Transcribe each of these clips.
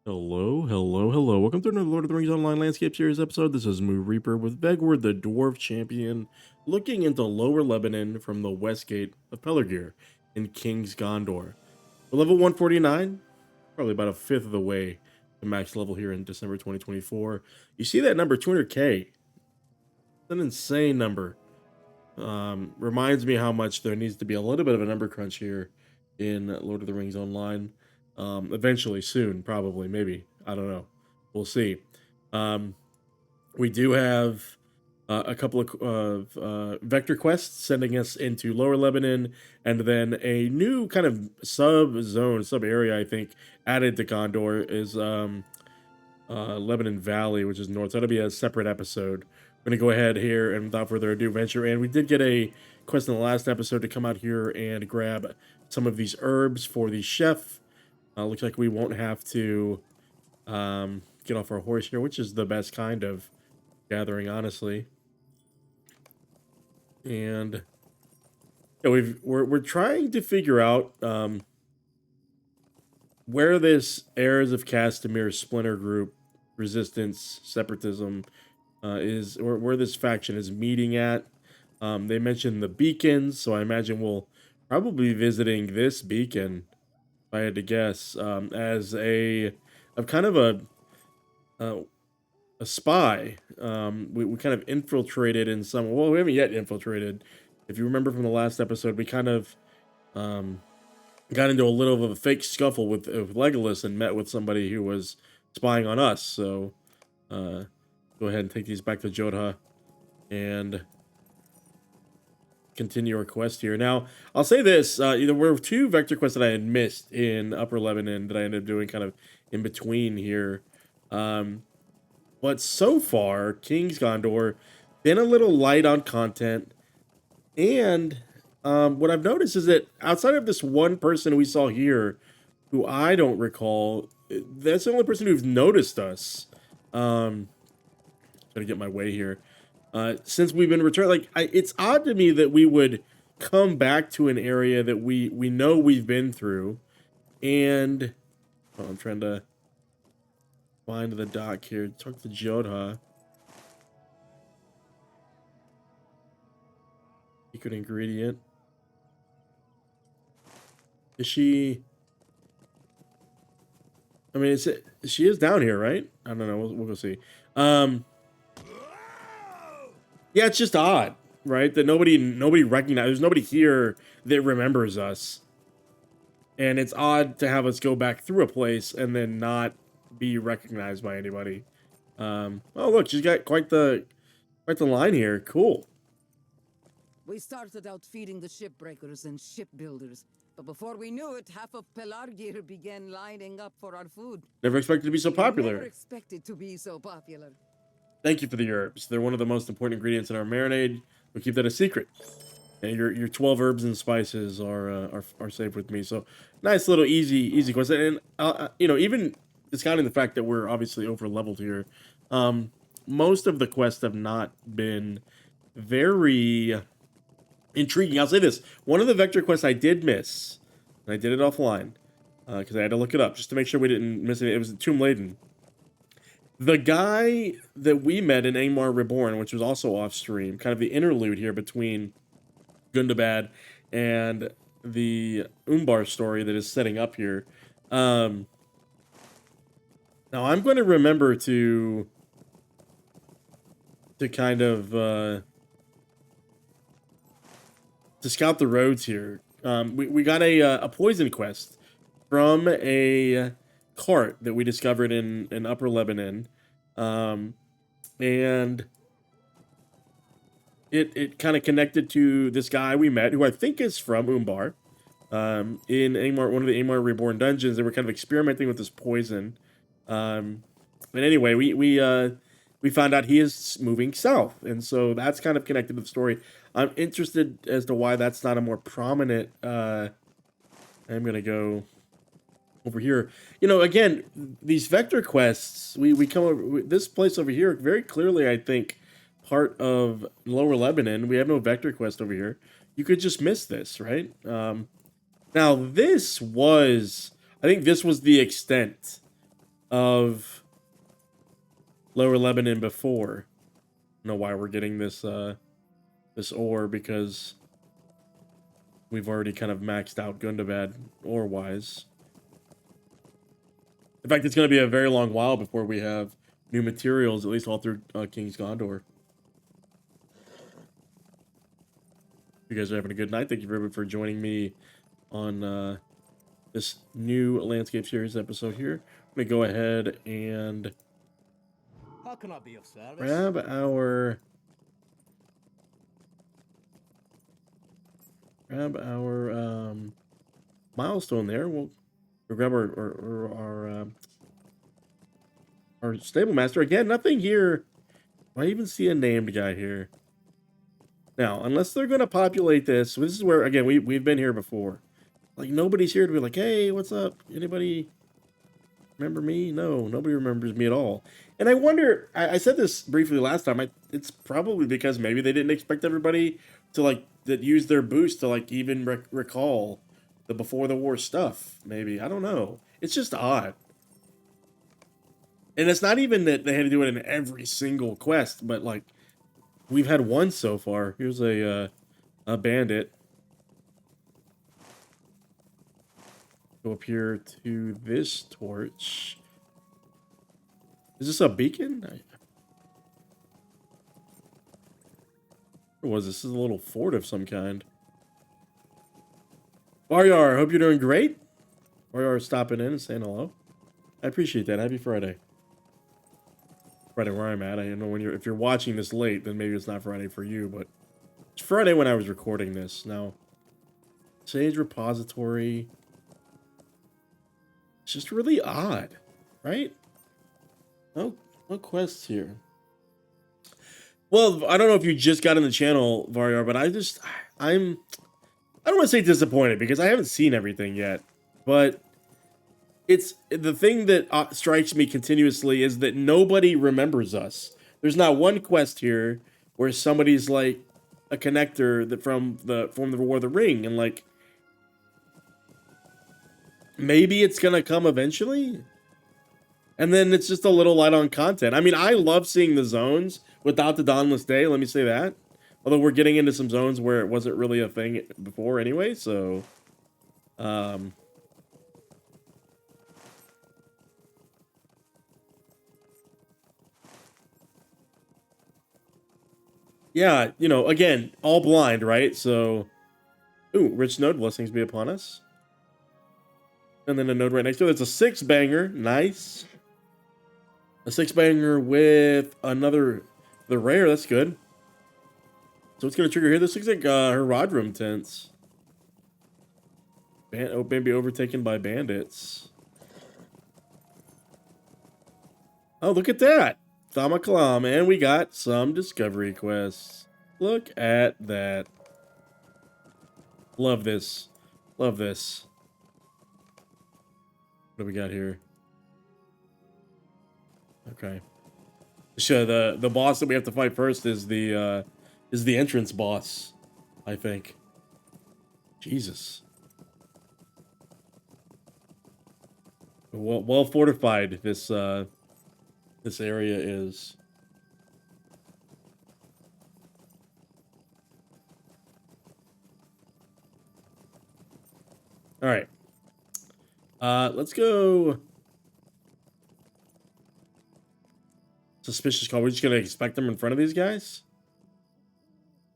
Hello, hello, hello. Welcome to another Lord of the Rings Online Landscape Series episode. This is Moo Reaper with Vegward, the Dwarf Champion, looking into Lower Lebennin from the west gate of Pelargir in King's Gondor. We're level 149, probably about a fifth of the way to max level here in December 2024. You see that number, 200k. It's an insane number. Reminds me how much there needs to be a little bit of a number crunch here in Lord of the Rings Online. Eventually, soon, probably, maybe. I don't know. We'll see. Um, we do have a couple of vector quests sending us into Lower Lebanon, and then a new kind of sub-zone, sub-area, I think, added to Gondor is Lebanon Valley, which is north. So that'll be a separate episode. We're going to go ahead here and without further ado, venture. And we did get a quest in the last episode to come out here and grab some of these herbs for the chef. Looks like we won't have to get off our horse here, which is the best kind of gathering, honestly. And we're trying to figure out where this Heirs of Castamere splinter group, resistance, separatism, is, or where this faction is meeting at. They mentioned the beacons, so I imagine we'll probably be visiting this beacon, if I had to guess, as a kind of a spy. We kind of infiltrated in some. Well, we haven't yet infiltrated. If you remember from the last episode, we kind of got into a little of a fake scuffle with Legolas and met with somebody who was spying on us. So go ahead and take these back to Jodha and continue our quest here. Now, I'll say this, there were two vector quests that I had missed in Upper Lebanon that I ended up doing kind of in between here. But so far, King's Gondor, been a little light on content. And what I've noticed is that outside of this one person we saw here, who I don't recall, that's the only person who's noticed us. Gotta get my way here. Since we've been returned, like it's odd to me that we would come back to an area that we know we've been through, and I'm trying to find the dock here. Talk to Jodha. Secret ingredient. Is she? I mean, she is down here, right? I don't know. We'll go see. Yeah, it's just odd, right? That nobody recognizes. There's nobody here that remembers us, and it's odd to have us go back through a place and then not be recognized by anybody. Oh, look, she's got quite the line here. Cool. We started out feeding the shipbreakers and shipbuilders, but before we knew it, half of Pelargir began lining up for our food. Never expected to be so popular. Never expected to be so popular. Thank you for the herbs. They're one of the most important ingredients in our marinade. We'll keep that a secret. And your 12 herbs and spices are safe with me. So nice little easy quest. And you know, even discounting the fact that we're obviously over leveled here, most of the quests have not been very intriguing. I'll say this: one of the vector quests I did miss, and I did it offline because I had to look it up just to make sure we didn't miss it. It was Tomb Laden. The guy that we met in Angmar Reborn, which was also off stream, kind of the interlude here between Gundabad and the Umbar story that is setting up here. Now I'm going to remember to kind of to scout the roads here. We got a poison quest from a cart that we discovered in Upper Lebanon, and it kind of connected to this guy we met, who I think is from Umbar, in Angmar, one of the Angmar Reborn dungeons. They were kind of experimenting with this poison, but anyway, we found out he is moving south, and so that's kind of connected to the story. I'm interested as to why that's not a more prominent. I'm gonna go over here. You know, again, these vector quests, we come over this place over here very clearly, I think, part of Lower Lebanon. We have no vector quest over here. You could just miss this, right? Now, this was, I think this was the extent of Lower Lebennin before. I don't know why we're getting this this ore, because we've already kind of maxed out Gundabad ore-wise. In fact, it's going to be a very long while before we have new materials, at least all through King's Gondor. You guys are having a good night. Thank you very much for joining me on this new landscape series episode here. I'm going to go ahead and How can I be of service? grab our milestone there. We'll grab our stable master. Again, nothing here. I even see a named guy here. Now, unless they're going to populate this is where, again, we've been here before. Like, nobody's here to be like, hey, what's up? Anybody remember me? No, nobody remembers me at all. And I wonder, I said this briefly last time, it's probably because maybe they didn't expect everybody to, like, that used their boost to, like, even recall the before the war stuff. Maybe, I don't know. It's just odd. And it's not even that they had to do it in every single quest, but, like, we've had one so far. Here's a bandit. Go up here to this torch. Is this a beacon? What was this? This is a little fort of some kind. Varyar, hope you're doing great. Varyar stopping in and saying hello. I appreciate that. Happy Friday. Friday where I'm at. I don't know when if you're watching this late, then maybe it's not Friday for you, but it's Friday when I was recording this. Now, Sage Repository. It's just really odd, right? No quests here. Well, I don't know if you just got in the channel, Varyar, but I don't want to say disappointed because I haven't seen everything yet, but it's the thing that strikes me continuously is that nobody remembers us. There's not one quest here where somebody's like a connector that from the War of the Ring, and like maybe it's gonna come eventually, and then it's just a little light on content. I mean, I love seeing the zones without the Dawnless Day. Let me say that. Although we're getting into some zones where it wasn't really a thing before anyway, so yeah, you know, again, all blind, right? So, ooh, rich node, blessings be upon us. And then a node right next to it. It's a 6-banger, nice. A 6-banger with the rare, that's good. So what's gonna trigger here? This looks like her rod room tents. Maybe overtaken by bandits. Oh, look at that. Thama Aklam, and we got some discovery quests. Look at that. Love this. Love this. What do we got here? Okay. So the boss that we have to fight first is the entrance boss, I think. Jesus. Well fortified this this area is. All right. Let's go. Suspicious call. We're just gonna expect them in front of these guys.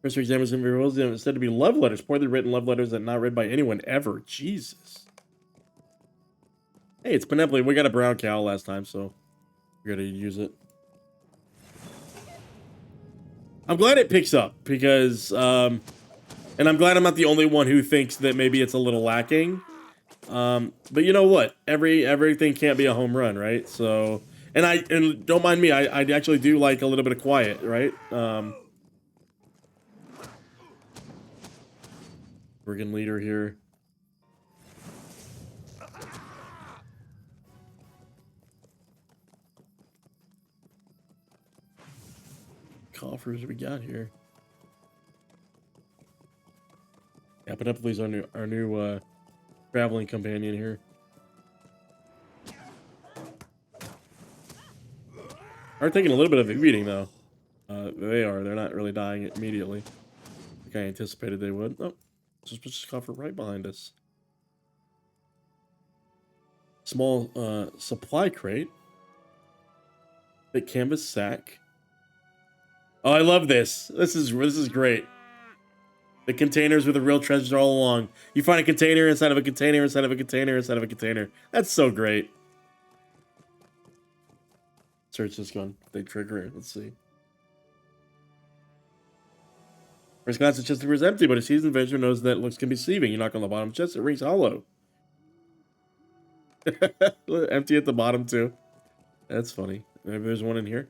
First examines and rules instead to be love letters, poorly written love letters that not read by anyone ever. Jesus. Hey, it's Benevolent. We got a brown cow last time, so we're gonna use it. I'm glad it picks up because, and I'm glad I'm not the only one who thinks that maybe it's a little lacking. But you know what? Everything can't be a home run, right? So, and don't mind me, I actually do like a little bit of quiet, right? Brigand leader here. Coffers we got here. Yeah, Benevolent's our new traveling companion here. Are taking a little bit of a beating, though. They are. They're not really dying immediately, like I anticipated they would. Oh, just cover right behind us. Small supply crate. Big canvas sack. Oh, I love this. This is great. The containers with the real treasures all along. You find a container inside of a container inside of a container inside of a container. That's so great. Search this gun. They trigger it. Let's see. First glance, the chest appears empty, but a seasoned adventurer knows that looks can be deceiving. You knock on the bottom chest, it rings hollow. Empty at the bottom, too. That's funny. Maybe there's one in here.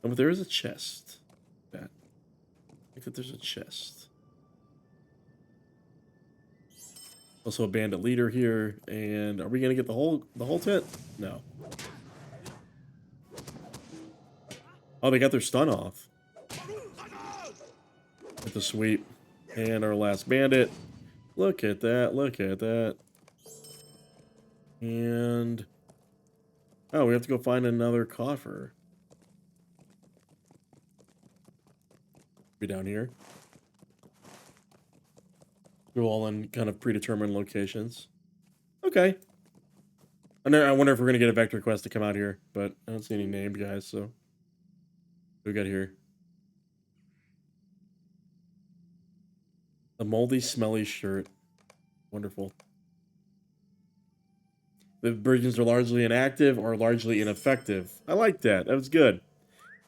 Oh, but there is a chest. That. I think that there's a chest. Also a bandit leader here. And are we gonna get the whole tent? No. Oh, they got their stun off. With the sweep. And our last bandit. Look at that. Look at that. And oh, we have to go find another coffer. Be down here. They're all in kind of predetermined locations. Okay. I wonder if we're gonna get a vector quest to come out here, but I don't see any named guys, so what we got here? A moldy, smelly shirt. Wonderful. The brigands are largely inactive or largely ineffective. I like that. That was good.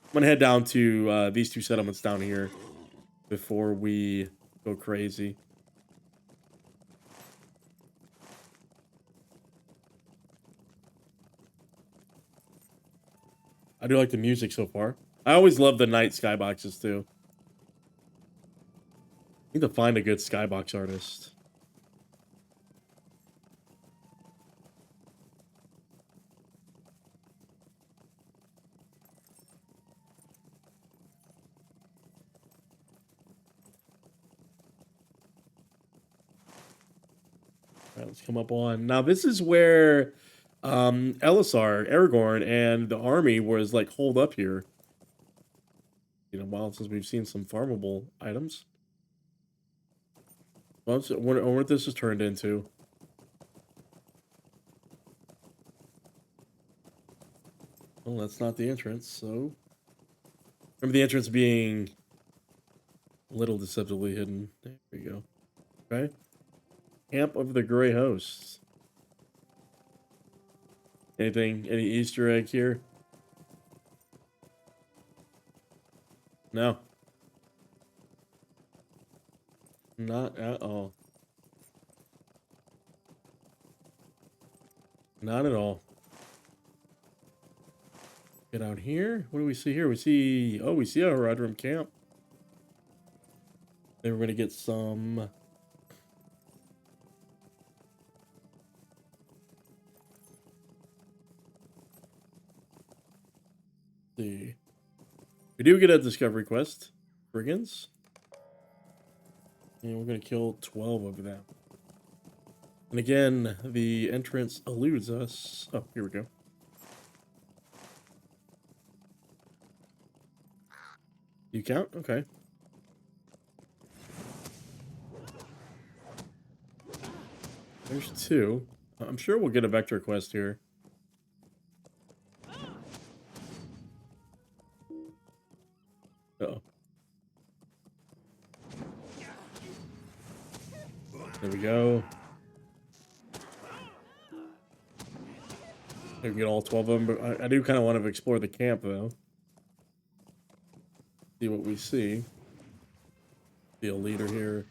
I'm gonna head down to these two settlements down here before we go crazy. I do like the music so far. I always love the night skyboxes too. Need to find a good skybox artist. All right, let's come up on. Now this is where Elessar, Aragorn, and the army was like holed up here. You know, while since we've seen some farmable items. Well, I wonder what this is turned into. Well, that's not the entrance, so... Remember the entrance being a little deceptively hidden. There we go. Okay. Camp of the Grey Hosts. Anything, any Easter egg here? No. Not at all. Not at all. Get out here. What do we see here? We see... Oh, we see a Rodrum camp. Then we're going to get some... See. We do get a discovery quest. Brigands. And we're going to kill 12 of them. And again, the entrance eludes us. Oh, here we go. You count? Okay. There's 2. I'm sure we'll get a vector quest here. Uh-oh. There we go. I can get all 12 of them, but I do kind of want to explore the camp, though. See what we see. See a leader here.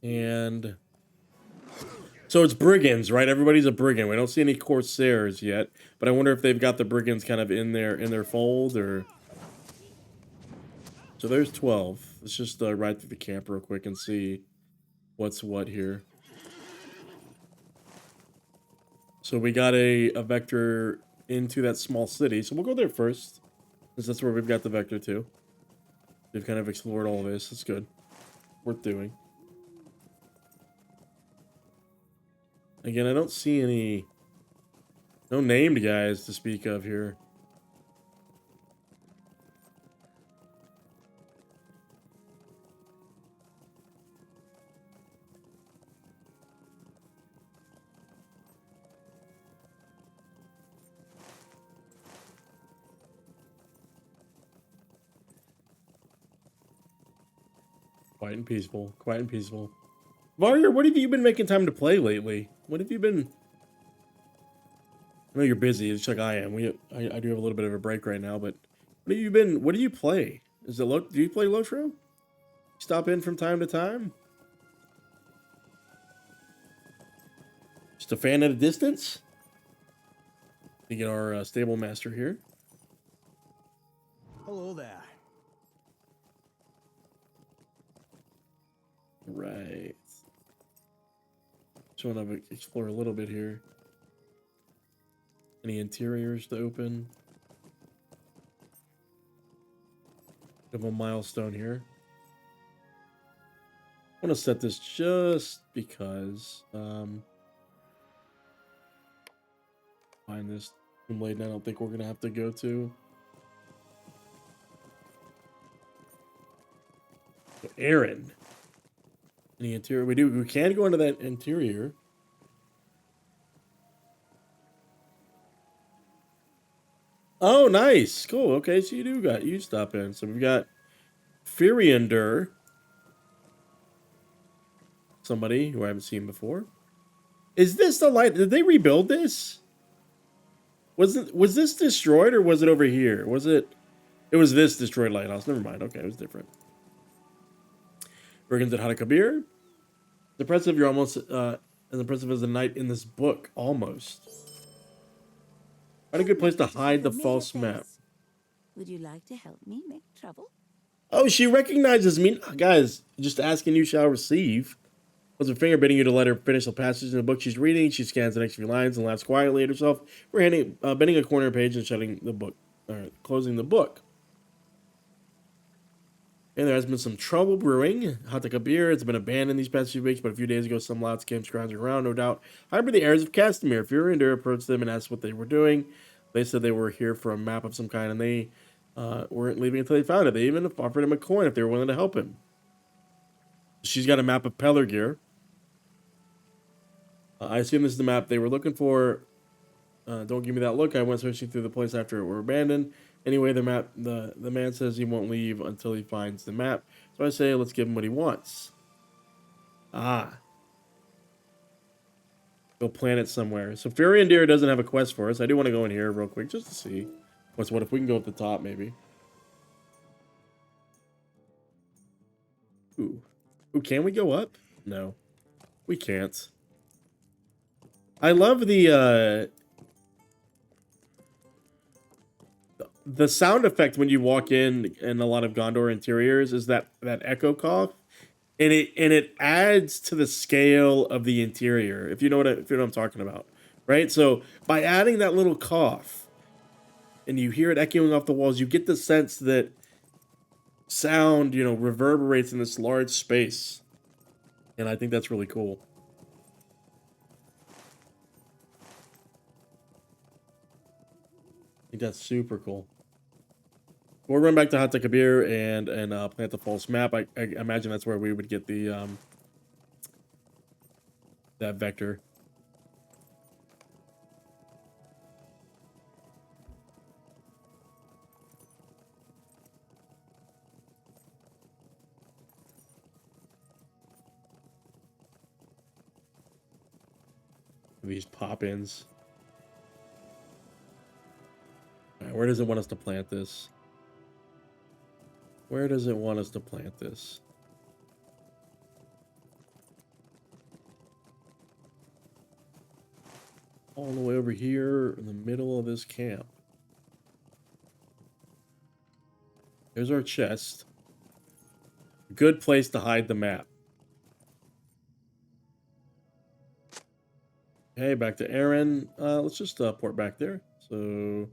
And... So it's brigands, right? Everybody's a brigand. We don't see any corsairs yet, but I wonder if they've got the brigands kind of in their fold, or... So there's 12. Let's just ride through the camp real quick and see what's what here. So we got a vector into that small city. So we'll go there first, because that's where we've got the vector too. We've kind of explored all this. It's good. Worth doing. Again, I don't see any No named guys to speak of here. Quiet and peaceful. Quiet and peaceful. Varger, what have you been making time to play lately? What have you been... I know you're busy, just like I am. I do have a little bit of a break right now, but what do you play? Do you play LOTRO? Stop in from time to time? Just a fan at a distance? We get our stable master here. Hello there. Right. Just want to explore a little bit here. Any interiors to open? Bit of a milestone here. I want to set this just because. Find this tomb laden. I don't think we're gonna have to go to. Aaron. Any interior? We can go into that interior. Oh, nice. Cool. Okay, so you stop in. So we've got Firiander. Somebody who I haven't seen before. Is this the light? Did they rebuild this? Was this destroyed or was it over here? It was this destroyed lighthouse. Never mind. Okay, it was different. Brigands at Hata Kebir. It's impressive you're almost as impressive as the knight in this book. Almost. What a good place to hide the false map. Would you like to help me make trouble? Oh, she recognizes me. Guys, just asking you shall receive. With her finger bidding you to let her finish the passage in the book she's reading, she scans the next few lines and laughs quietly at herself. We're bending a corner page and shutting the book, closing the book. And there has been some trouble brewing. Hata Kebir has been abandoned these past few weeks, but a few days ago, some louts came scrounging around, no doubt. However, the heirs of Castamere, Fury and Dur approached them and asked what they were doing. They said they were here for a map of some kind, and they weren't leaving until they found it. They even offered him a coin if they were willing to help him. She's got a map of Pelargir. I assume this is the map they were looking for. Don't give me that look. I went searching through the place after it were abandoned. Anyway, the man says he won't leave until he finds the map. So I say, let's give him what he wants. Ah. Go plant it somewhere. So Fury and Deer doesn't have a quest for us. I do want to go in here real quick just to see what's what. If we can go up the top, maybe. Ooh. Ooh, can we go up? No. We can't. I love the sound effect when you walk in a lot of Gondor interiors is that echo cough, and it adds to the scale of the interior. If you know what I'm talking about, right? So by adding that little cough, and you hear it echoing off the walls, you get the sense that sound, reverberates in this large space, and I think that's really cool. I think that's super cool. We'll run back to Hata Kebir and plant the false map. I imagine that's where we would get the that vector. These pop-ins. All right, where does it want us to plant this? Where does it want us to plant this? All the way over here in the middle of this camp. There's our chest. Good place to hide the map. Okay, back to Aaron. Let's just port back there. So,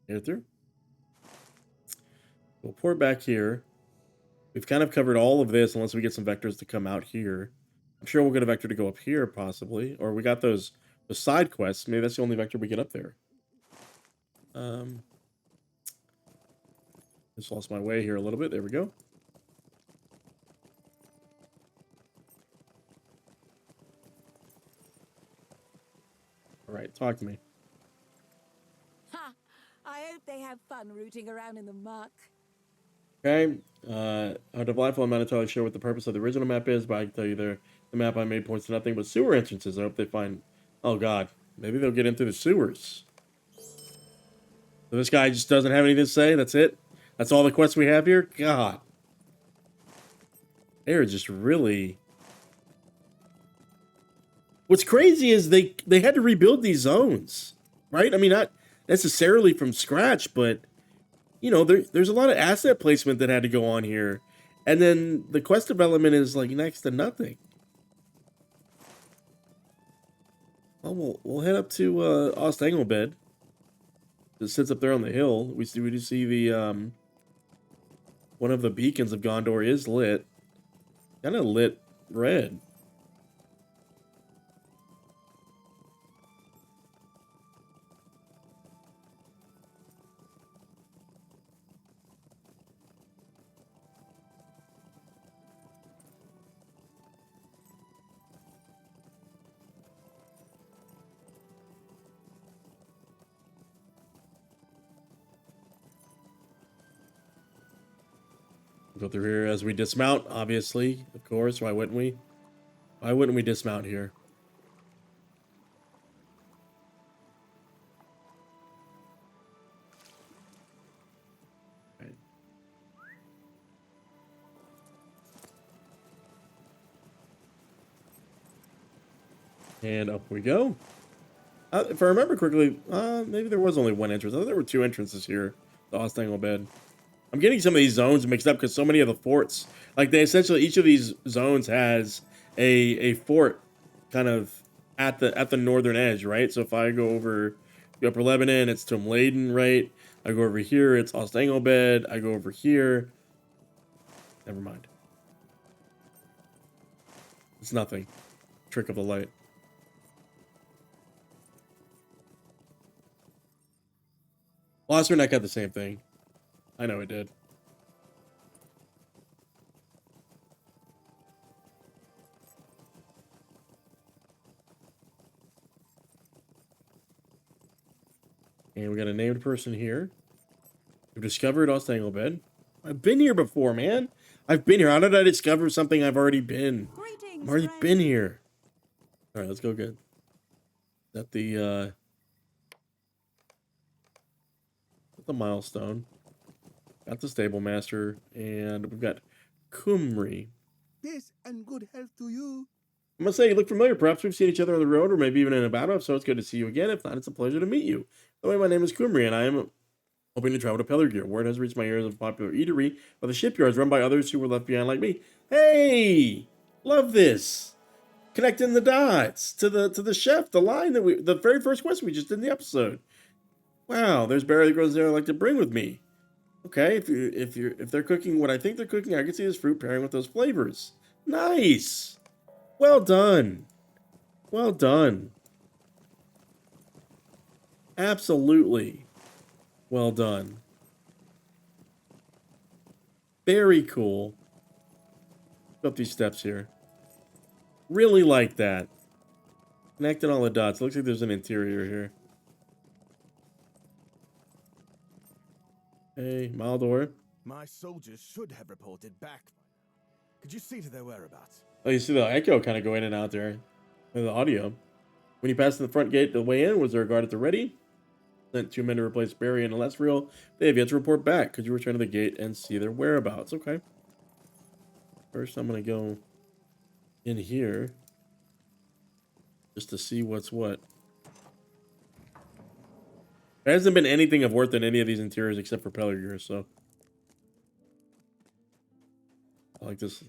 Aerthir. We'll port back here. We've kind of covered all of this unless we get some vectors to come out here. I'm sure we'll get a vector to go up here, possibly. Or we got those The side quests. Maybe that's the only vector we get up there. Just lost my way here a little bit. There we go. All right, talk to me. Ha! I hope they have fun rooting around in the muck. Okay. Hata Kebir, I'm not entirely sure what the purpose of the original map is, but I can tell you the map I made points to nothing but sewer entrances. I hope they find... Oh, God. Maybe they'll get into the sewers. So this guy just doesn't have anything to say? That's it? That's all the quests we have here? God. They're just really... What's crazy is they had to rebuild these zones, right? I mean, not necessarily from scratch, but... You know, there's a lot of asset placement that had to go on here. And then the quest development is like next to nothing. Well, we'll head up to Ost Anglebed. It sits up there on the hill. We do see the one of the beacons of Gondor is lit. Kind of lit red. Go through here as we dismount, obviously, of course. Why wouldn't we? Why wouldn't we dismount here? Right. And up we go. If I remember correctly, maybe there was only one entrance. I thought there were two entrances here. The Ost Anglebed. I'm getting some of these zones mixed up because so many of the forts, like they essentially, each of these zones has a fort kind of at the northern edge, right? So if I go over the Upper Lebanon, it's Leiden, right? I go over here, it's Ost Anglebed. I go over here. Never mind. It's nothing. Trick of the light. Losterneck had the same thing. I know it did. And we got a named person here. We've discovered Ost Anglebed. I've been here before, man. I've been here. How did I discover something I've already been? Greetings, I've already been here. All right, let's go good. Is that the milestone? Got the stable master, and we've got Kumri. Peace and good health to you. I must say, you look familiar. Perhaps we've seen each other on the road, or maybe even in a battle. So it's good to see you again. If not, it's a pleasure to meet you. By the way, my name is Kumri, and I am hoping to travel to Pelargir. Word has reached my ears of a popular eatery by the shipyards run by others who were left behind like me. Hey, love this. Connecting the dots to the chef, the line that the very first quest we just did in the episode. Wow, there's berry that grows there I'd like to bring with me. Okay, if they're cooking what I think they're cooking, I can see this fruit pairing with those flavors. Nice. Well done. Well done. Absolutely. Well done. Very cool. Up these steps here. Really like that. Connecting all the dots. Looks like there's an interior here. Hey, Maldor. My soldiers should have reported back. Could you see to their whereabouts? Oh, you see the echo kind of go in and out there. And the audio. When you passed the front gate the way in, was there a guard at the ready? Sent 2 men to replace Barry and Elessar. They have yet to report back. Could you return to the gate and see their whereabouts? Okay. First, I'm going to go in here. Just to see what's what. There hasn't been anything of worth in any of these interiors except for Pelargir, so. I like this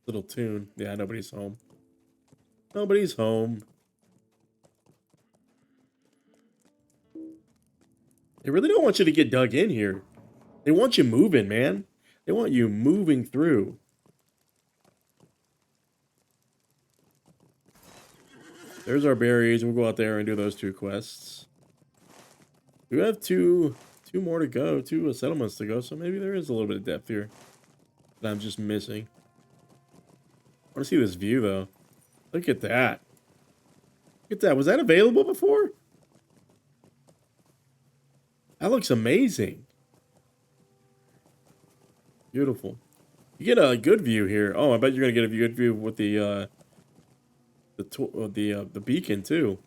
little tune. Yeah, nobody's home. Nobody's home. They really don't want you to get dug in here. They want you moving, man. They want you moving through. There's our berries. We'll go out there and do those 2 quests. We have two more to go, 2 settlements to go, so maybe there is a little bit of depth here that I'm just missing. I want to see this view, though. Look at that. Look at that. Was that available before? That looks amazing. Beautiful. You get a good view here. Oh, I bet you're gonna get a good view with the beacon too.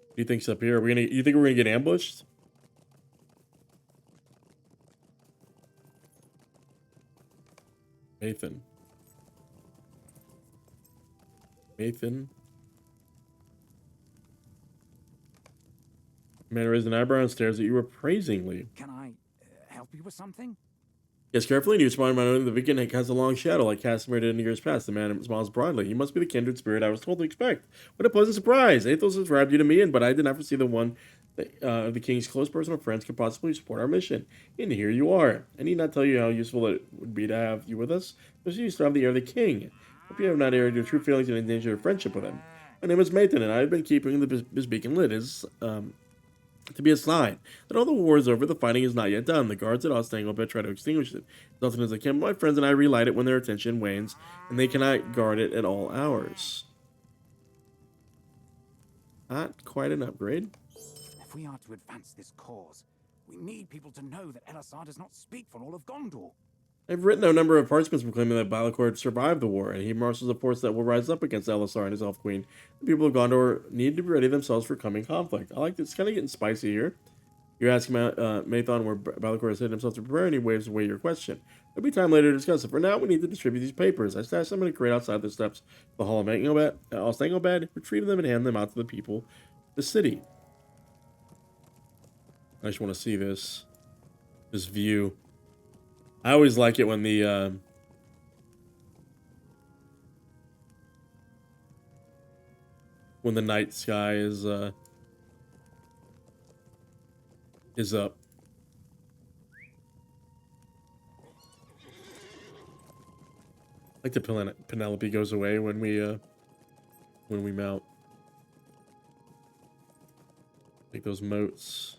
What do you think's up here? You think we're gonna get ambushed? Nathan. Man raised an eyebrow and stares at you appraisingly. Can I help you with something? Yes, carefully, and you spot my own. The beacon has a long shadow, like Casimir did in years past. The man smiles broadly. You must be the kindred spirit I was told to expect. What a pleasant surprise! Athos described you to me, but I did not foresee the one that the king's close personal friends could possibly support our mission. And here you are. I need not tell you how useful it would be to have you with us, because you still have the air of the king. Hope you have not aired your true feelings and endangered your friendship with him. My name is Mathan, and I have been keeping this beacon lit. To be a sign that all the war is over, the fighting is not yet done. The guards at Ost Anglebed try to extinguish it. As often as they can, my friends and I relight it when their attention wanes, and they cannot guard it at all hours. Not quite an upgrade. If we are to advance this cause, we need people to know that Elessar does not speak for all of Gondor. I've written a number of parchments proclaiming that Balakor survived the war, and he marshals a force that will rise up against Elessar and his elf queen. The people of Gondor need to be ready themselves for coming conflict. I like this. It's kind of getting spicy here. You're asking Mathan where Balakor has hid himself to prepare, and he waves away your question. There'll be time later to discuss it. For now, we need to distribute these papers. I stashed them in a crate outside the steps of the Hall of Ost Anglebed, retrieve them, and hand them out to the people of the city. I just want to see this view. I always like it when the night sky is up. Like the Penelope goes away when we mount. Like those moats.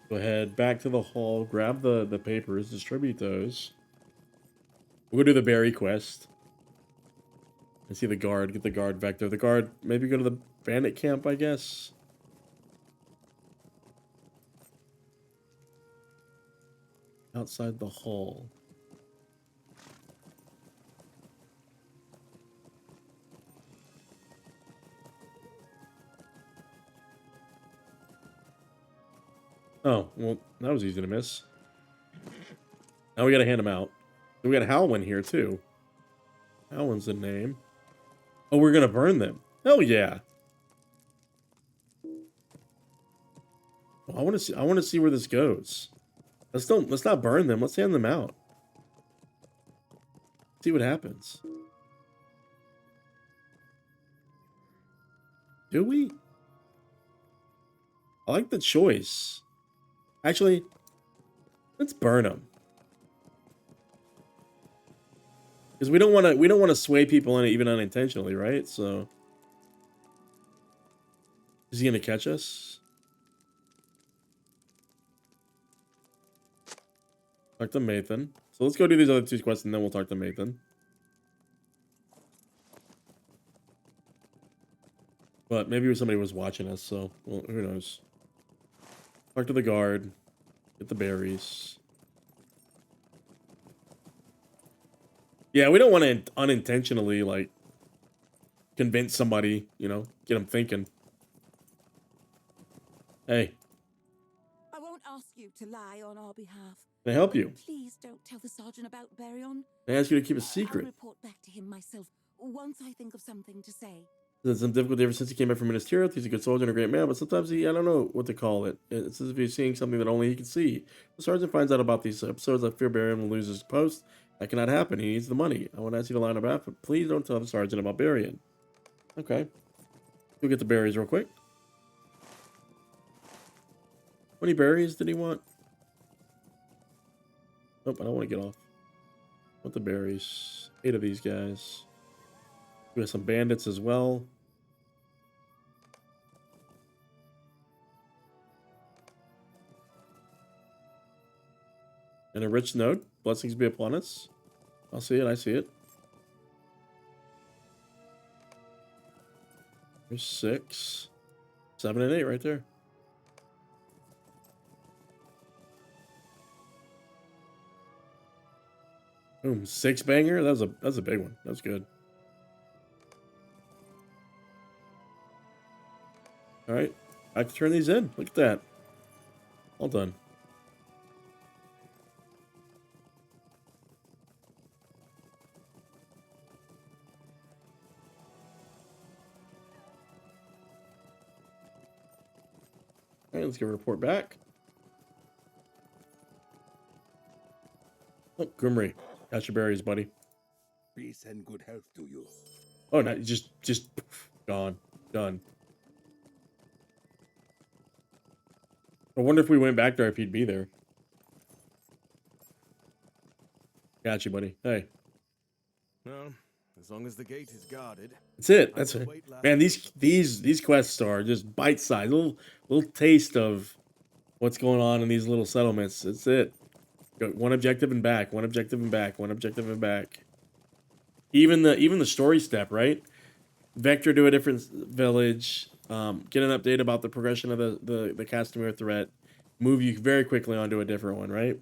Go ahead, back to the hall, grab the papers, distribute those. We'll go do the berry quest. And see the guard, get the guard vector. The guard, maybe go to the bandit camp, I guess. Outside the hall. Oh, well, that was easy to miss. Now we gotta hand them out. We got Halwyn here, too. Halwyn's the name. Oh, we're gonna burn them. Hell yeah. Well, I wanna see where this goes. Let's not burn them. Let's hand them out. See what happens. Do we? I like the choice. Actually, let's burn them. Because we don't want to sway people in it even unintentionally, right? So is he gonna catch us? Talk to Mathan. So let's go do these other 2 quests and then we'll talk to Mathan. But maybe somebody was watching us, so well, who knows? Talk to the guard. Get the berries. Yeah, we don't want to unintentionally, like, convince somebody, you know, get them thinking. Hey. I won't ask you to lie on our behalf. Can I help you? Please don't tell the sergeant about Berion. Can I ask you to keep a I'll secret? report back to him myself once I think of something to say. There's some difficulty ever since he came back from Ministerial. He's a good soldier and a great man, but sometimes I don't know what to call it. It's as if he's seeing something that only he can see. The sergeant finds out about these episodes. I fear Berion will lose his post. That cannot happen. He needs the money. I want to ask you to line up after, but please don't tell the sergeant about burying. Okay. We'll get the berries real quick. How many berries did he want? Nope, I don't want to get off. I want the berries. 8 of these guys. We have some bandits as well. And a rich note. Blessings be upon us. I'll see it. I see it. There's 6. 7 and 8 right there. Boom. 6 banger. That's a big one. That's good. All right. I have to turn these in. Look at that. All done. All right, let's get a report back. Oh, Grimry. Got your berries, buddy. Peace and good health to you. Oh, no, just gone. Done. I wonder if we went back there if he'd be there. Got you, buddy. Hey. Well, as long as the gate is guarded. That's it. That's it. Man, these quests are just bite-sized. Little taste of what's going on in these little settlements. That's it. Got one objective and back. One objective and back. One objective and back. Even the story step, right? Vector to a different village. Get an update about the progression of the Castamere threat. Move you very quickly onto a different one, right?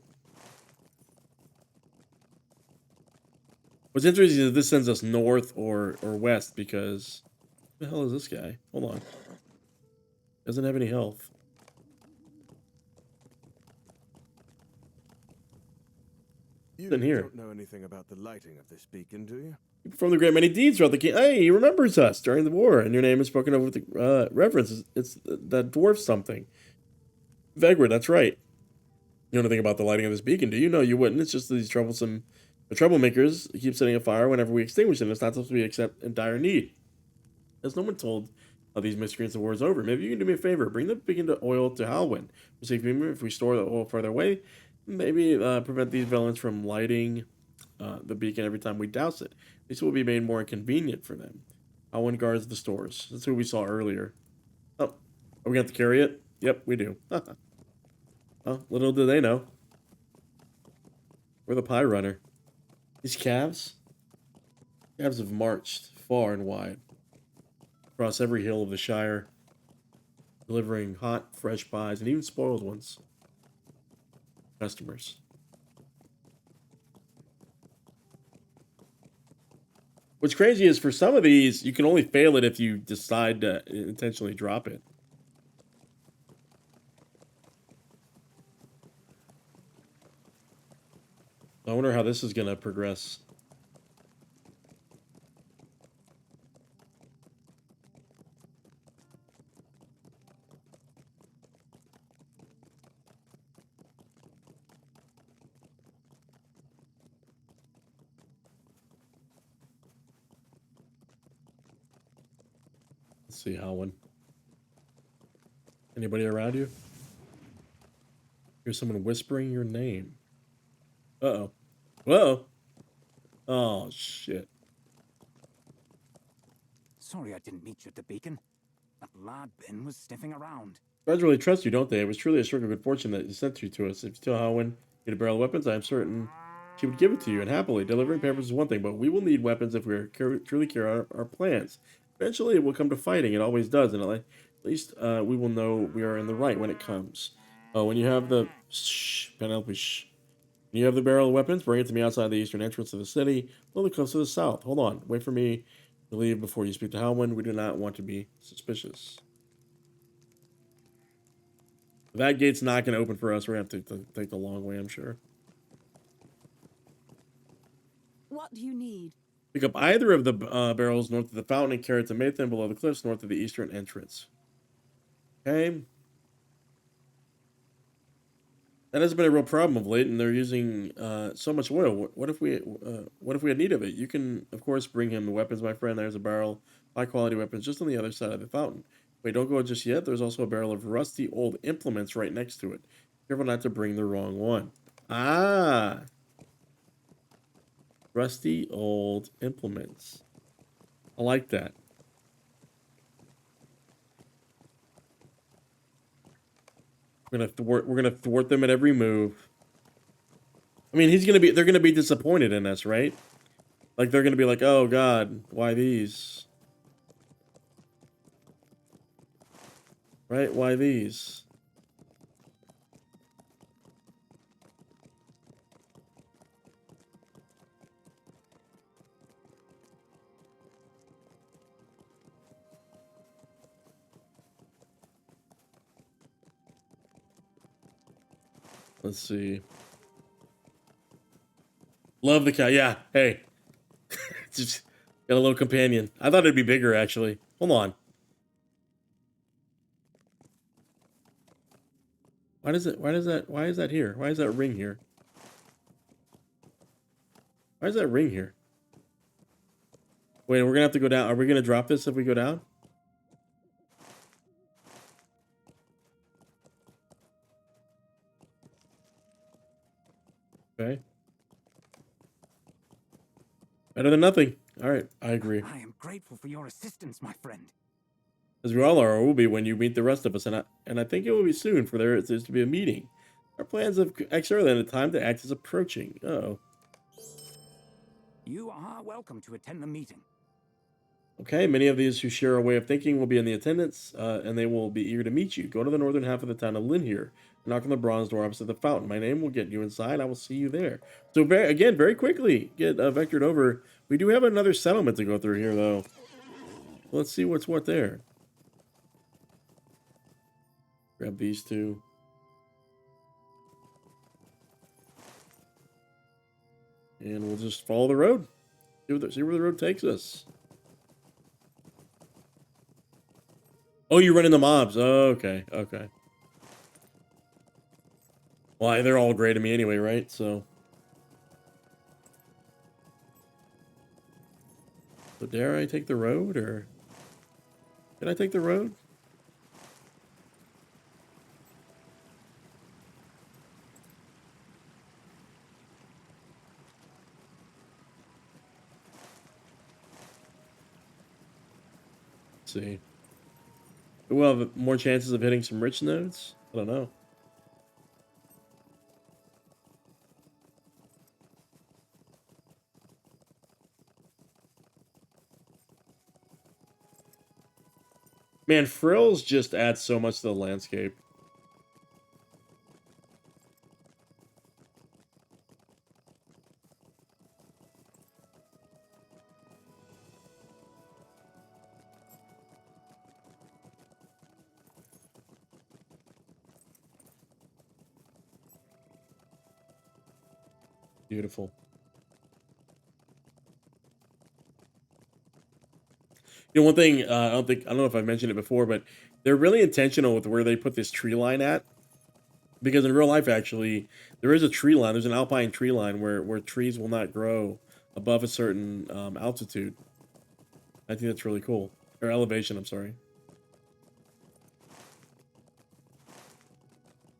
What's interesting is this sends us north or west because... What the hell is this guy? Hold on. Doesn't have any health. You Linhir. don't know anything about the lighting of this beacon, do you? You performed a great many deeds throughout the king. Hey, he remembers us during the war, and your name is spoken of with the reference. It's that dwarf something. Vegward, that's right. You know anything about the lighting of this beacon, do you? No, you wouldn't. It's just these the troublemakers keep setting a fire whenever we extinguish it. It's not supposed to be except in dire need. As no one told of these miscreants, the war is over. Maybe you can do me a favor. Bring the beacon to oil to Halwyn. If we store the oil further away, maybe prevent these villains from lighting the beacon every time we douse it. This will be made more inconvenient for them. Halwyn guards the stores. That's who we saw earlier. Oh, are we going to have to carry it? Yep, we do. Oh, little do they know. We're the pie runner. These calves have marched far and wide across every hill of the Shire, delivering hot, fresh pies and even spoiled ones. Customers. What's crazy is for some of these, you can only fail it if you decide to intentionally drop it. I wonder how this is going to progress. Let's see, Halwyn. Anybody around you? Here's someone whispering your name. Uh-oh. Whoa. Oh, shit. Sorry I didn't meet you at the beacon. That lad Ben was sniffing around. Guards really trust you, don't they? It was truly a stroke of good fortune that you sent you to us. If you tell Halwyn you get a barrel of weapons, I am certain she would give it to you, and happily. Delivering papers is one thing, but we will need weapons if we are truly carry our plans. Eventually, it will come to fighting. It always does, and at least we will know we are in the right when it comes. When you have the... Shh, Penelope, shh. When you have the barrel of weapons, bring it to me outside the eastern entrance of the city, a little close to the south. Hold on. Wait for me to leave before you speak to Halwyn. We do not want to be suspicious. That gate's not going to open for us. We're going to have to take the long way, I'm sure. What do you need? Pick up either of the barrels north of the fountain and carry it to Mathan below the cliffs north of the eastern entrance. Okay. That has been a real problem of late, and they're using so much oil. What if we had need of it? You can, of course, bring him the weapons, my friend. There's a barrel, high quality weapons, just on the other side of the fountain. Wait, don't go just yet. There's also a barrel of rusty old implements right next to it. Careful not to bring the wrong one. Ah, rusty old implements. I like that. We're gonna thwart them at every move. I mean, they're gonna be disappointed in us, right? Like they're gonna be like, "Oh God, why these?" Right? Why these? Let's see. Love the cat. Yeah. Hey, just got a little companion. I thought it'd be bigger actually. Hold on. Why does it? Why does that? Why is that here? Why is that ring here? Why is that ring here? Wait, we're gonna have to go down. Are we gonna drop this if we go down? Okay. Better than nothing. All right, I agree. I am grateful for your assistance, my friend. As we all are, or will be when you meet the rest of us, and I think it will be soon for there's to be a meeting. Our plans of Exerland and the time to act is approaching. Oh. You are welcome to attend the meeting. Okay, many of these who share our way of thinking will be in the attendance, and they will be eager to meet you. Go to the northern half of the town of Linhir, knock on the bronze door opposite the fountain. My name will get you inside. I will see you there. So, very quickly, get vectored over. We do have another settlement to go through here, though. Let's see what's what there. Grab these two. And we'll just follow the road. See where the road takes us. Oh, you run into mobs. Oh, okay, okay. Well, they're all gray to me anyway, right? So dare I take the road, or can I take the road? Let's see. We'll have more chances of hitting some rich nodes? I don't know. Man, frills just add so much to the landscape. Beautiful. You know, one thing, I don't know if I mentioned it before, but they're really intentional with where they put this tree line at. Because in real life, actually, there is a tree line. There's an alpine tree line where trees will not grow above a certain altitude. I think that's really cool. Or elevation, I'm sorry.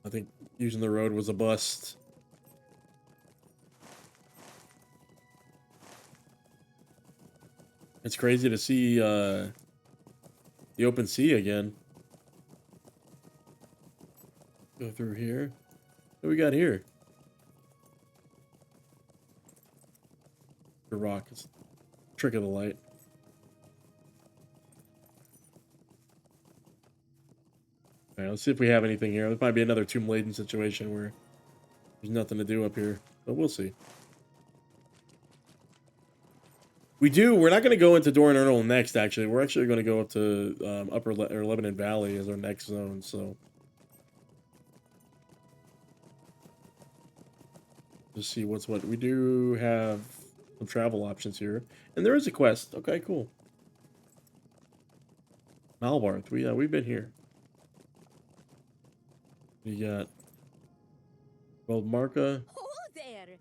I think using the road was a bust. It's crazy to see the open sea again. Go through here. What do we got here? The rock is trick of the light. All right, let's see if we have anything here. There might be another Tomb Laden situation where there's nothing to do up here, but we'll see. We're not going to go into Doran Ernal next, actually. We're actually going to go up to Upper Lebanon Valley as our next zone, so. Let's see what's what. We do have some travel options here. And there is a quest. Okay, cool. Malbarth. We've been here. We got Valdmarka. Oh, there.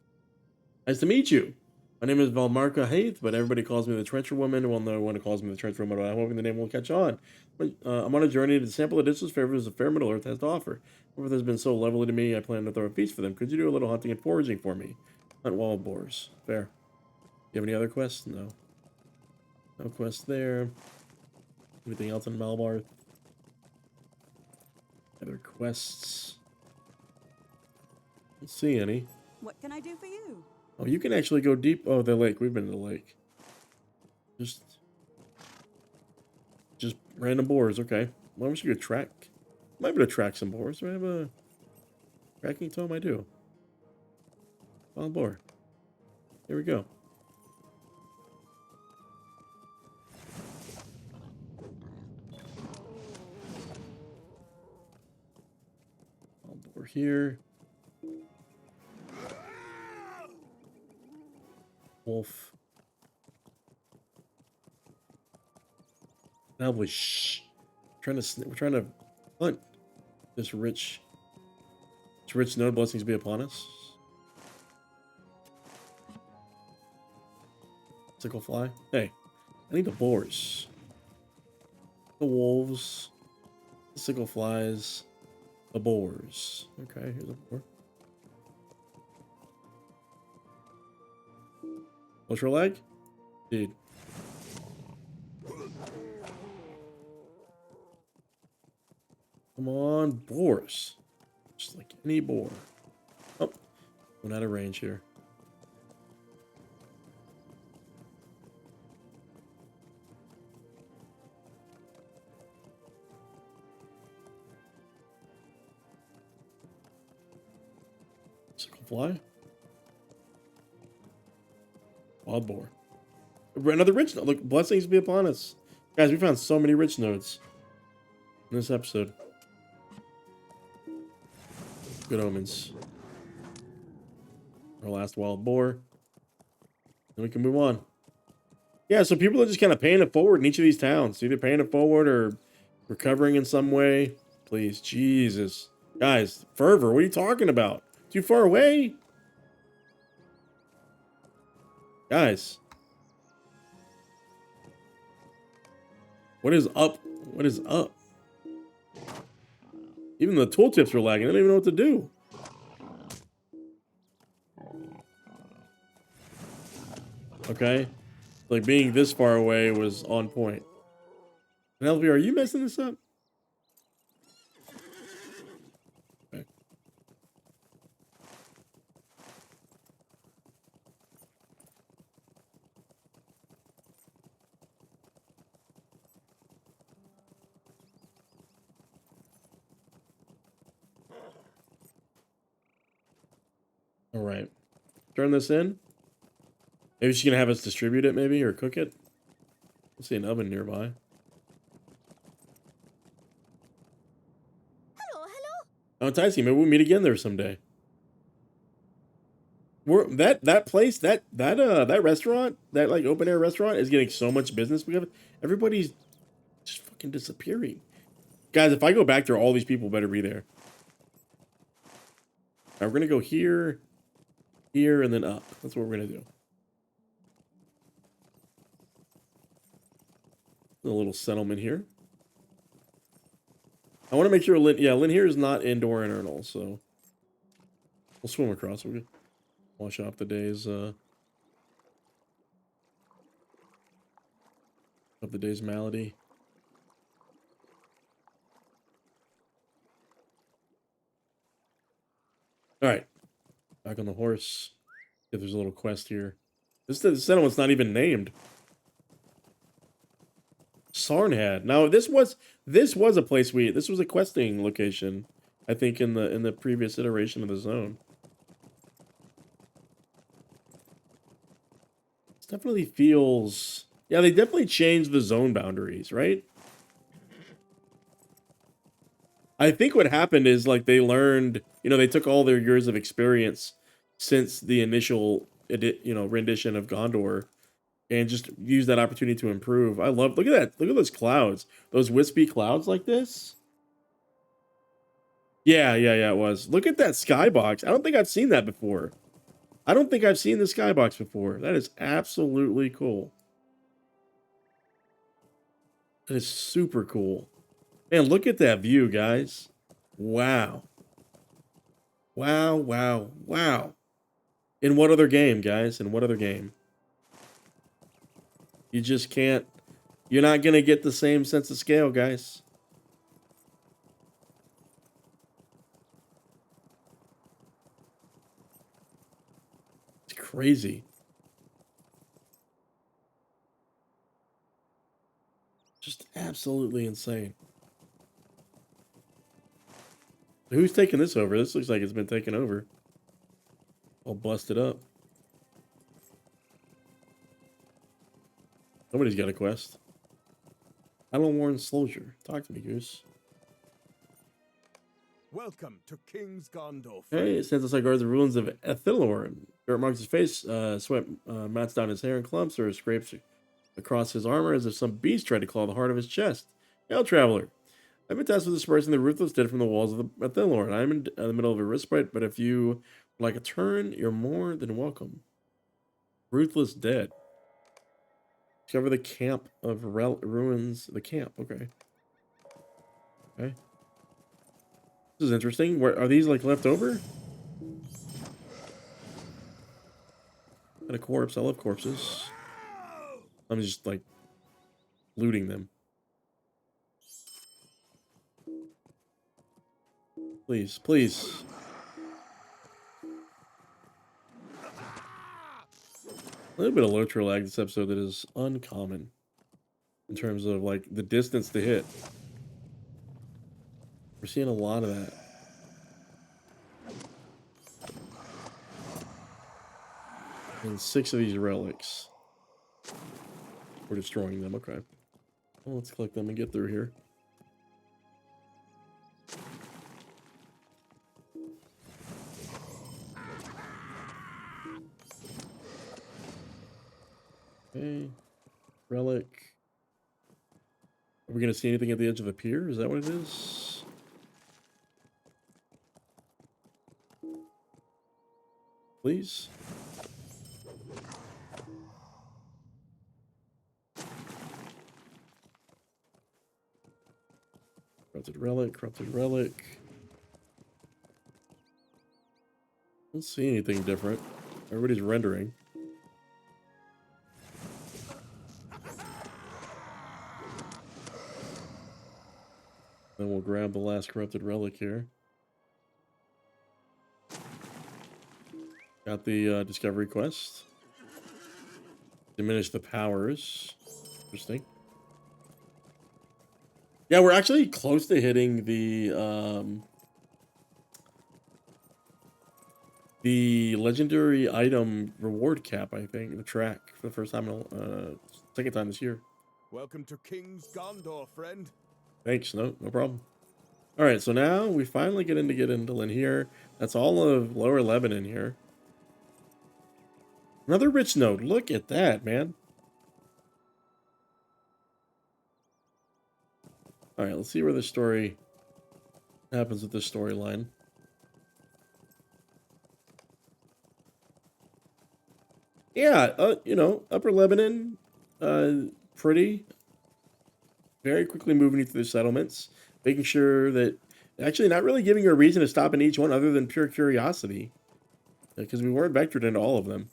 Nice to meet you. My name is Valdmarka Haith, but everybody calls me the Trencher Woman. Well, no one calls me the Trencher Woman, but I'm hoping the name will catch on. I'm on a journey to sample the dishes favors the fair Middle Earth has to offer. However, there's been so lovely to me, I plan to throw a feast for them. Could you do a little hunting and foraging for me? Hunt wild boars. Fair. You have any other quests? No. No quests there. Anything else in Malbarth? Other quests? Don't see any. What can I do for you? Oh, you can actually go deep. Oh, the lake. We've been to the lake. Just random boars. Okay. Well, we should go track. Might be able to track some boars. Do I have a tracking tome? I do. Wild boar. Here we go. Wild boar here. Wolf. Now we shh. We're trying to hunt this rich node. Blessings be upon us. Sickle fly. Hey, I need the boars, the wolves, the sickle flies, the boars. Okay, here's a boar. What's your leg? Dude. Come on, boars. Just like any boar. Oh, went out of range here. Sickle fly. Wild boar. Another rich node. Look, blessings be upon us. Guys, we found so many rich nodes in this episode. Good omens. Our last wild boar. Then we can move on. Yeah, so people are just kind of paying it forward in each of these towns. Either paying it forward or recovering in some way. Please, Jesus. Guys, fervor, what are you talking about? Too far away? Guys. What is up? What is up? Even the tooltips are lagging. I don't even know what to do. Okay. Like being this far away was on point. And LV, are you messing this up? Okay. All right. Turn this in. Maybe she's going to have us distribute it, maybe, or cook it. I see an oven nearby. Hello, hello. Oh, Ticey, maybe we'll meet again there someday. That place, that restaurant, that like open air restaurant is getting so much business because everybody's just fucking disappearing. Guys, if I go back there, all these people better be there. All right, we're gonna go here, here, and then up. That's what we're gonna do. A little settlement here. I want to make sure Linhir is not indoor and Ernal, so we'll swim across. We'll wash off the day's malady. All right, back on the horse. If there's a little quest here. This settlement's not even named. Sarnhad. Now this was a place this was a questing location, I think, in the previous iteration of the zone. This definitely feels, yeah, they definitely changed the zone boundaries, right? I think what happened is like they learned, they took all their years of experience since the initial rendition of Gondor, and just use that opportunity to improve. Look at that. Look at those clouds. Those wispy clouds like this. Yeah, it was. Look at that skybox. I don't think I've seen that before. I don't think I've seen the skybox before. That is absolutely cool. That is super cool. Man, look at that view, guys. Wow. Wow, wow, wow. In what other game, guys? In what other game? You just can't. You're not going to get the same sense of scale, guys. It's crazy. Just absolutely insane. Who's taking this over? This looks like it's been taken over. All busted up. Somebody's got a quest. Battleworn soldier. Talk to me, Goose. Welcome to King's Gondor. Hey, it sends us like guards the ruins of Ethillorn. Dirt marks his face, sweat mats down his hair in clumps or scrapes across his armor as if some beast tried to claw the heart of his chest. Hail, traveler. I've been tasked with dispersing the ruthless dead from the walls of the Ethillorn. I'm in the middle of a respite, but if you would like a turn, you're more than welcome. Ruthless dead. Discover the camp of ruins. The camp, okay. Okay. This is interesting. Where are these like left over? And a corpse. I love corpses. I'm just like looting them. Please, please. A little bit of LOTRO lag this episode that is uncommon in terms of like the distance to hit. We're seeing a lot of that. And 6 of these relics. We're destroying them. Okay. Well, let's collect them and get through here. Okay. Relic. Are we going to see anything at the edge of the pier? Is that what it is? Please? Corrupted relic, corrupted relic. Don't see anything different. Everybody's rendering. Then we'll grab the last corrupted relic here. Got the discovery quest. Diminish the powers. Interesting. Yeah, we're actually close to hitting the legendary item reward cap, I think. The track for the first time, second time this year. Welcome to King's Gondor, friend. Thanks, no problem. All right, so now we finally get into Linhir. That's all of Lower Lebennin here. Another rich node. Look at that, man. All right, let's see where the story happens with this storyline. Yeah, you know, Upper Lebanon, pretty. Very quickly moving through the settlements, making sure that actually not really giving you a reason to stop in each one other than pure curiosity, because we weren't vectored into all of them.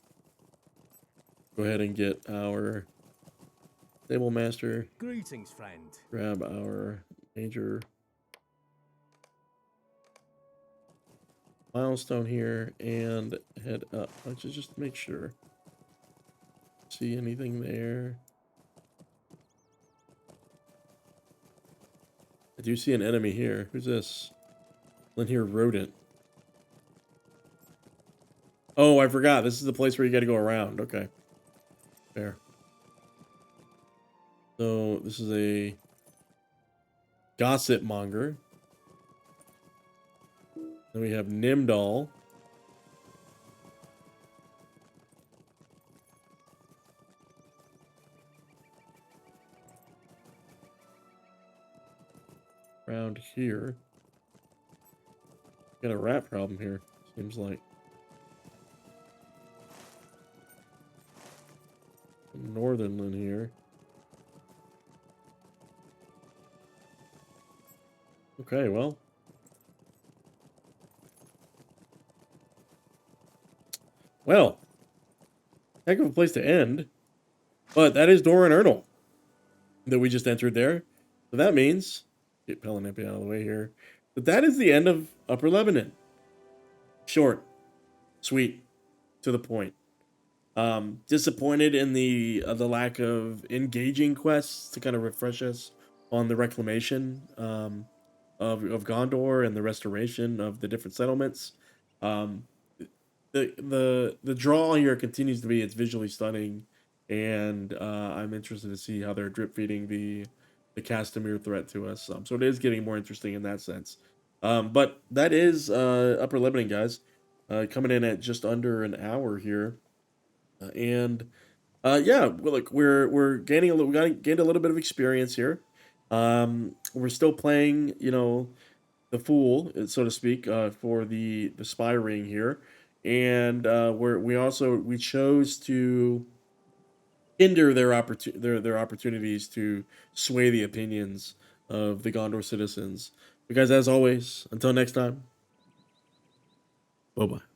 Go ahead and get our stable master. Greetings, friend. Grab our major milestone here and head up. Let's just make sure. See anything there? I do see an enemy here. Who's this? Linhir rodent. Oh, I forgot. This is the place where you got to go around. Okay. Fair. So this is a gossip monger. Then we have Nimdal. Around here. Got a rat problem here, seems like. Northern Linhir. Okay, well. Well. Heck of a place to end. But that is Doran Ernal that we just entered there. So that means, get Pelinampi out of the way here, that is the end of Upper Lebanon. Short, sweet, to the point. Disappointed in the lack of engaging quests to kind of refresh us on the reclamation of Gondor and the restoration of the different settlements. The draw here continues to be it's visually stunning, and I'm interested to see how they're drip feeding the Castamere threat to us. So it is getting more interesting in that sense. But that is Upper Lebanon, guys, coming in at just under an hour here. And yeah, well, look, we're gaining a little, gained a little bit of experience here. We're still playing, you know, the fool, so to speak, for the spy ring here, and we chose to hinder their opportunities to sway the opinions of the Gondor citizens. But guys, as always, until next time, bye bye.